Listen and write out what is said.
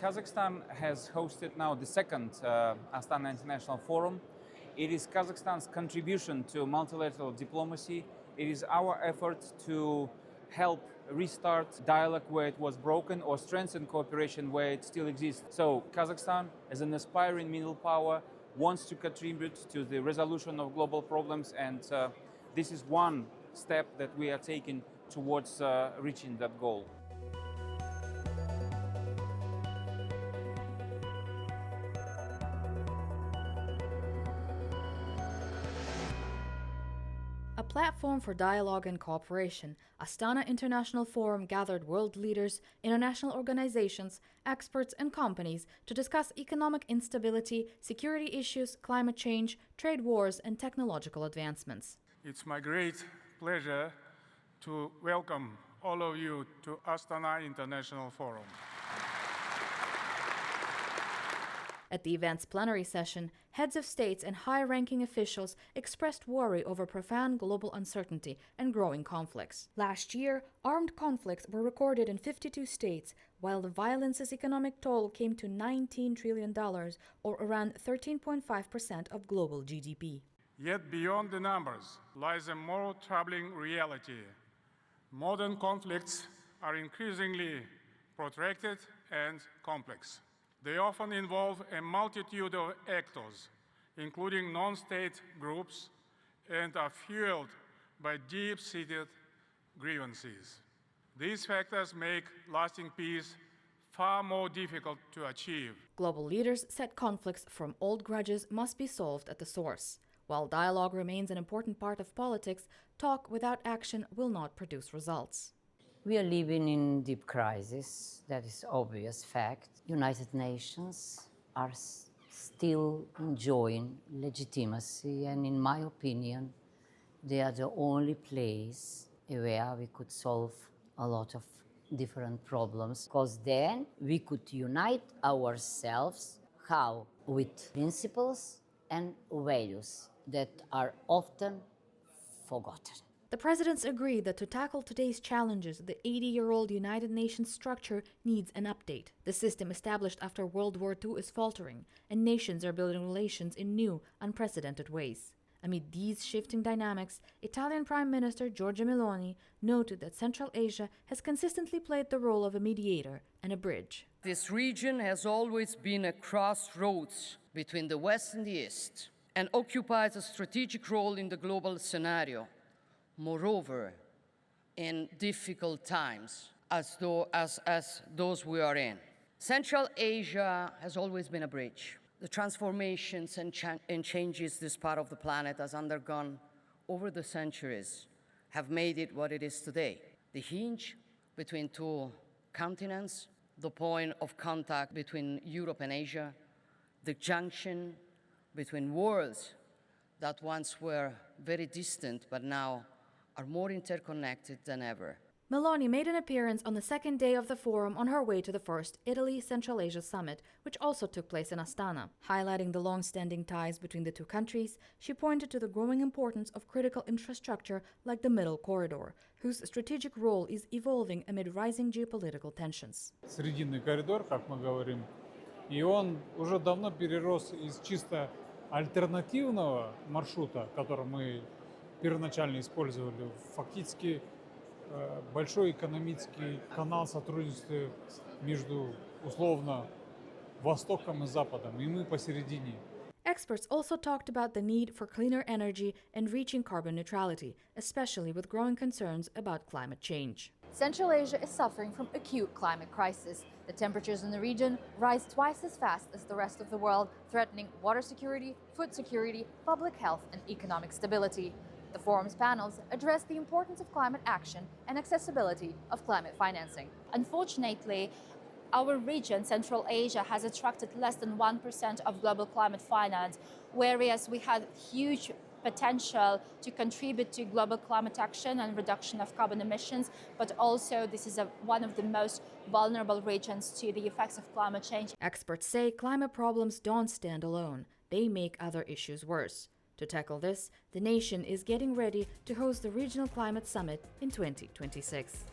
Kazakhstan has hosted now the second Astana International Forum. It is Kazakhstan's contribution to multilateral diplomacy. It is our effort to help restart dialogue where it was broken or strengthen cooperation where it still exists. So Kazakhstan, as an aspiring middle power, wants to contribute to the resolution of global problems, and this is one step that we are taking towards reaching that goal. A platform for dialogue and cooperation, Astana International Forum gathered world leaders, international organizations, experts, and companies to discuss economic instability, security issues, climate change, trade wars, and technological advancements. It's my great pleasure to welcome all of you to Astana International Forum. At the event's plenary session, heads of states and high-ranking officials expressed worry over profound global uncertainty and growing conflicts. Last year, armed conflicts were recorded in 52 states, while the violence's economic toll came to $19 trillion, or around 13.5% of global GDP. Yet beyond the numbers lies a more troubling reality. Modern conflicts are increasingly protracted and complex. They often involve a multitude of actors, including non-state groups, and are fueled by deep-seated grievances. These factors make lasting peace far more difficult to achieve. Global leaders said conflicts from old grudges must be solved at the source. While dialogue remains an important part of politics, talk without action will not produce results. We are living in deep crisis, that is obvious fact. United Nations are still enjoying legitimacy, and in my opinion, they are the only place where we could solve a lot of different problems, because then we could unite ourselves. How? With principles and values that are often forgotten. The presidents agreed that to tackle today's challenges, the 80-year-old United Nations structure needs an update. The system established after World War II is faltering, and nations are building relations in new, unprecedented ways. Amid these shifting dynamics, Italian Prime Minister Giorgia Meloni noted that Central Asia has consistently played the role of a mediator and a bridge. This region has always been a crossroads between the West and the East, and occupies a strategic role in the global scenario. Moreover, in difficult times, as those we are in. Central Asia has always been a bridge. The transformations and changes this part of the planet has undergone over the centuries have made it what it is today. The hinge between two continents, the point of contact between Europe and Asia, the junction between worlds that once were very distant but now are more interconnected than ever. Meloni made an appearance on the second day of the forum on her way to the first Italy-Central Asia summit, which also took place in Astana. Highlighting the long-standing ties between the two countries, she pointed to the growing importance of critical infrastructure like the Middle Corridor, whose strategic role is evolving amid rising geopolitical tensions. Срединный коридор, как мы говорим, и он уже давно перерос из чисто альтернативного маршрута, который мы первоначально использовали, фактически большой экономический канал сотрудничества между, условно, Востоком и Западом, и мы посередине. Experts also talked about the need for cleaner energy and reaching carbon neutrality, especially with growing concerns about climate change. Central Asia is suffering from acute climate crisis. The temperatures in the region rise twice as fast as the rest of the world, threatening water security, food security, public health, and economic stability. The forum's panels address the importance of climate action and accessibility of climate financing. Unfortunately, our region, Central Asia, has attracted less than 1% of global climate finance, whereas we had huge potential to contribute to global climate action and reduction of carbon emissions, but also this is one of the most vulnerable regions to the effects of climate change. Experts say climate problems don't stand alone. They make other issues worse. To tackle this, the nation is getting ready to host the Regional Climate Summit in 2026.